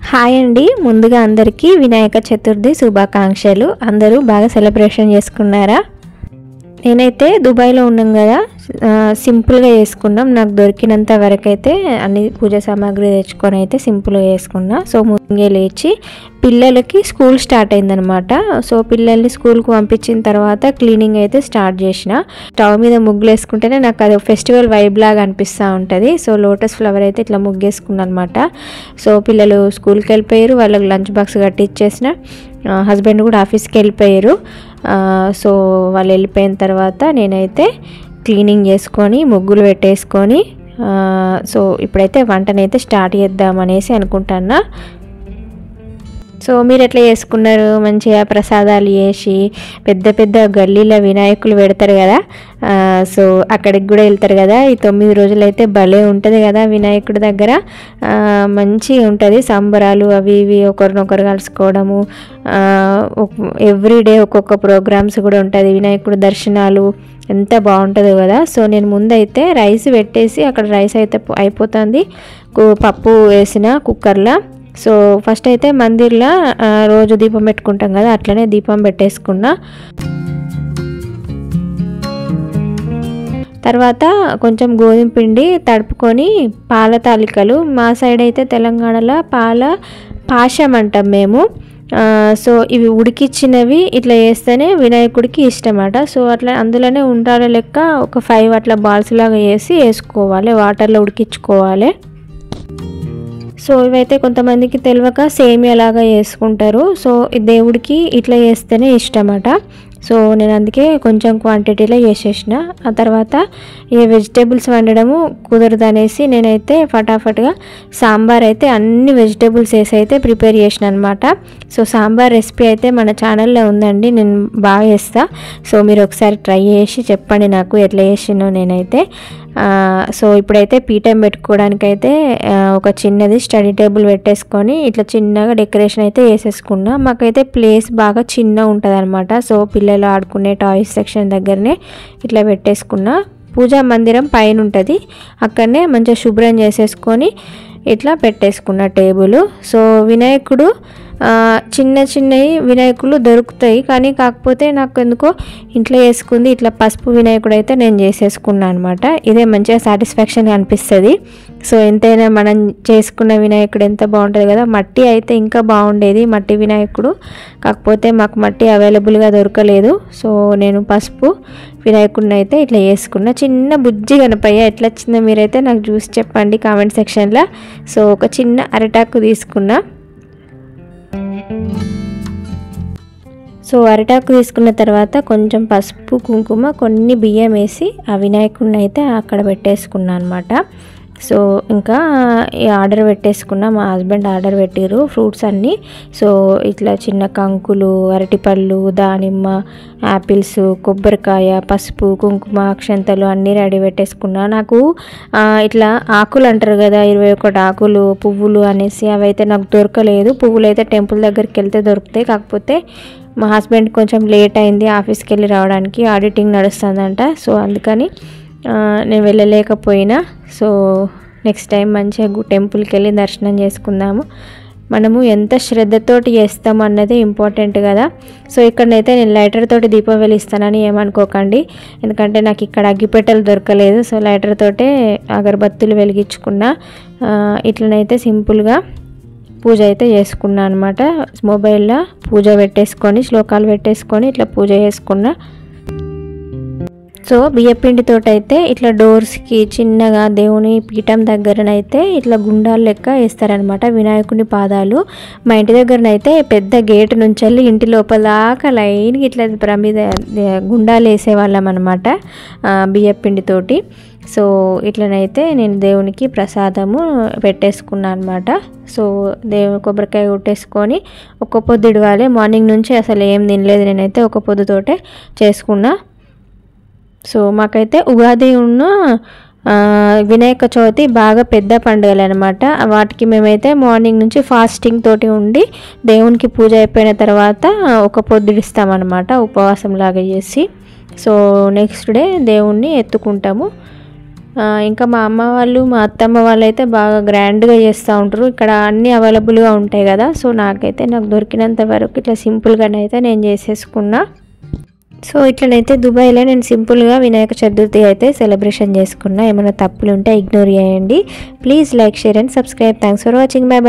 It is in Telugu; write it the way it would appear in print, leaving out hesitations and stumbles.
హాయ్ అండి. ముందుగా అందరికీ వినాయక చతుర్థి శుభాకాంక్షలు. అందరూ బాగా సెలబ్రేషన్ చేసుకున్నారా? నేనైతే దుబాయ్లో ఉన్నాం కదా, సింపుల్గా చేసుకున్నాం. నాకు దొరికినంత వరకు అయితే అన్ని పూజా సామాగ్రి తెచ్చుకొని అయితే సింపుల్గా చేసుకున్నా. సో ముందే లేచి పిల్లలకి స్కూల్ స్టార్ట్ అయిందనమాట. సో పిల్లల్ని స్కూల్కి పంపించిన తర్వాత క్లీనింగ్ అయితే స్టార్ట్ చేసిన. స్టవ్ మీద ముగ్గులు వేసుకుంటేనే నాకు అది ఫెస్టివల్ వైబ్ లాగా అనిపిస్తూ ఉంటుంది. సో లోటస్ ఫ్లవర్ అయితే ఇట్లా ముగ్గేసుకున్నాను అనమాట. సో పిల్లలు స్కూల్కి వెళ్ళిపోయారు, వాళ్ళకి లంచ్ బాక్స్ కట్టిచ్చేసిన. హస్బెండ్ కూడా ఆఫీస్కి వెళ్ళిపోయారు. సో వాళ్ళు వెళ్ళిపోయిన తర్వాత నేనైతే క్లీనింగ్ చేసుకొని ముగ్గులు పెట్టేసుకొని సో ఇప్పుడైతే వంటనైతే స్టార్ట్ చేద్దామనేసి అనుకుంటున్నా. సో మీరు ఎట్లా చేసుకున్నారు? మంచిగా ప్రసాదాలు చేసి పెద్ద పెద్ద గల్లీలో వినాయకులు పెడతారు కదా, సో అక్కడికి కూడా వెళ్తారు కదా. ఈ 9 రోజులు అయితే భలే ఉంటుంది కదా వినాయకుడి దగ్గర, మంచిగా ఉంటుంది. సంబరాలు అవి ఇవి ఒకరినొకరు కలుసుకోవడము, ఎవ్రీడే ఒక్కొక్క ప్రోగ్రామ్స్ కూడా ఉంటుంది. వినాయకుడి దర్శనాలు ఎంత బాగుంటుందో కదా. సో నేను ముందైతే రైస్ పెట్టేసి, అక్కడ రైస్ అయితే అయిపోతుంది, పప్పు వేసిన కుక్కర్లో. సో ఫస్ట్ అయితే మందిర్లో రోజు దీపం పెట్టుకుంటాం కదా, అట్లనే దీపం పెట్టేసుకున్నా. తర్వాత కొంచెం గోధుమ పిండి తడుపుకొని పాల తాలికలు, మా సైడ్ అయితే తెలంగాణలో పాశం అంటాం మేము. సో ఇవి ఉడికిచ్చినవి ఇట్లా వేస్తేనే వినాయకుడికి ఇష్టమట. సో అట్లా అందులోనే ఉండాలి లెక్క ఒక 5 అట్లా బాల్స్ లాగా వేసుకోవాలి, వాటర్లో ఉడికించుకోవాలి. సో ఇవైతే కొంతమందికి తెలియక సేమియా లాగా చేసుకుంటారు. సో దేవుడికి ఇట్లా చేస్తేనే ఇష్టమట. సో నేను అందుకే కొంచెం క్వాంటిటీలో చేసేసిన. ఆ తర్వాత ఈ వెజిటేబుల్స్ వండడము కుదరదు అనేసి నేనైతే ఫటాఫట్గా సాంబార్ అయితే అన్ని వెజిటేబుల్స్ వేసి అయితే ప్రిపేర్ చేసిన అనమాట. సో సాంబార్ రెసిపీ అయితే మన ఛానల్లో ఉందండి, నేను బాగా చేస్తాను. సో మీరు ఒకసారి ట్రై చేసి చెప్పండి నాకు ఎట్లా చేసినో నేనైతే. సో ఇప్పుడైతే పీఠం పెట్టుకోవడానికైతే ఒక చిన్నది స్టడీ టేబుల్ పెట్టేసుకొని ఇట్లా చిన్నగా డెకరేషన్ అయితే వేసేసుకున్నా. మాకైతే ప్లేస్ బాగా చిన్న ఉంటుంది అనమాట. సో పిల్లలు ఆడుకునే టాయ్స్ సెక్షన్ దగ్గరనే ఇట్లా పెట్టేసుకున్నా. పూజా మందిరం పైన ఉంటుంది, అక్కడనే మంచిగా శుభ్రం చేసేసుకొని ఇట్లా పెట్టేసుకున్న టేబుల్. సో వినాయకుడు చిన్న చిన్నవి వినాయకులు దొరుకుతాయి, కానీ కాకపోతే నాకు ఎందుకో ఇంట్లో వేసుకుంది ఇట్లా పసుపు వినాయకుడు అయితే నేను చేసేసుకున్నాను అనమాట. ఇదే మంచిగా సాటిస్ఫాక్షన్ అనిపిస్తుంది. సో ఎంతైనా మనం చేసుకున్న వినాయకుడు ఎంత బాగుంటుంది కదా. మట్టి అయితే ఇంకా బాగుండేది, మట్టి వినాయకుడు, కాకపోతే మాకు మట్టి అవైలబుల్గా దొరకలేదు. సో నేను పసుపు వినాయకుడిని అయితే ఇట్లా చేసుకున్న. చిన్న బుజ్జి గణపయ్య ఎట్లా వచ్చిందో మీరైతే నాకు చూసి చెప్పండి కామెంట్ సెక్షన్లో. సో ఒక చిన్న అరిటాకు తీసుకున్నా. సో అరిటాకు తీసుకున్న తర్వాత కొంచెం పసుపు కుంకుమ కొన్ని బియ్యం వేసి ఆ వినాయకుడిని అయితే అక్కడ పెట్టేసుకున్నాను అనమాట. సో ఇంకా ఈ ఆర్డర్ పెట్టేసుకున్నా, మా హస్బెండ్ ఆర్డర్ పెట్టిరు ఫ్రూట్స్ అన్నీ. సో ఇట్లా చిన్న కంకులు, అరటిపళ్ళు, దానిమ్మ, యాపిల్స్, కొబ్బరికాయ, పసుపు, కుంకుమ, అక్షంతలు అన్నీ రెడీ పెట్టేసుకున్నా. నాకు ఇట్లా ఆకులు అంటారు కదా, 21 ఆకులు పువ్వులు అనేసి, అవైతే నాకు దొరకలేదు. పువ్వులు అయితే టెంపుల్ దగ్గరికి వెళ్తే దొరుకుతాయి, కాకపోతే మా హస్బెండ్ కొంచెం లేట్ అయింది ఆఫీస్కి వెళ్ళి రావడానికి, ఆడిటింగ్ నడుస్తుందంట. సో అందుకని నేను వెళ్ళలేకపోయినా. సో నెక్స్ట్ టైం మంచిగా టెంపుల్కి వెళ్ళి దర్శనం చేసుకుందాము. మనము ఎంత శ్రద్ధతోటి చేస్తాము అన్నది ఇంపార్టెంట్ కదా. సో ఇక్కడనైతే నేను లైటర్ తోటి దీపం వెలిగిస్తానని ఏమనుకోకండి, ఎందుకంటే నాకు ఇక్కడ అగ్గిపెట్టెలు దొరకలేదు. సో లైటర్ తోటే అగరబత్తులు వెలిగించుకున్నా. ఇట్లనైతే సింపుల్గా పూజ అయితే చేసుకున్నా అనమాట. మొబైల్లో పూజ పెట్టేసుకొని శ్లోకాలు పెట్టేసుకొని ఇట్లా పూజ చేసుకున్నా. సో బియ్యపిండితోటి అయితే ఇట్లా డోర్స్కి చిన్నగా దేవుని పీఠం దగ్గరనైతే ఇట్లా గుండాలు లెక్క వేస్తారనమాట వినాయకుని పాదాలు. మా ఇంటి దగ్గరనైతే పెద్ద గేట్ నుంచి వెళ్ళి ఇంటి లోపల దాకా లైన్కి ఇట్లా ప్రమిద గుండాలు వేసేవాళ్ళం అనమాట బియ్యపిండితోటి. సో ఇట్లనైతే నేను దేవునికి ప్రసాదము పెట్టేసుకున్నాను అనమాట. సో దేవుని కొబ్బరికాయ కొట్టేసుకొని ఒక్క పొద్దు ఇడవాలి. మార్నింగ్ నుంచి అసలు ఏం తినలేదు నేనైతే, ఒక పొద్దుతోటే చేసుకున్నా. సో మాకైతే ఉగాది ఉన్న వినాయక చవితి బాగా పెద్ద పండుగలు అనమాట. వాటికి మేమైతే మార్నింగ్ నుంచి ఫాస్టింగ్ తోటి ఉండి దేవునికి పూజ అయిపోయిన తర్వాత ఒక పొద్దు ఇస్తామన్నమాట, ఉపవాసం లాగా చేసి. సో నెక్స్ట్ డే దేవుణ్ణి ఎత్తుకుంటాము. ఇంకా మా అమ్మ వాళ్ళు మా అత్తమ్మ వాళ్ళు అయితే బాగా గ్రాండ్గా చేస్తూ ఉంటారు. ఇక్కడ అన్నీ అవైలబుల్గా ఉంటాయి కదా. సో నాకు దొరికినంత వరకు ఇట్లా సింపుల్గానే అయితే నేను చేసేసుకున్నా. సో ఇట్లనైతే దుబాయ్లో నేను సింపుల్గా వినాయక చతుర్థి అయితే సెలబ్రేషన్ చేసుకున్నా. ఏమైనా తప్పులు ఉంటే ఇగ్నోర్ చేయండి. Please like, share and subscribe. Thanks for watching. By by.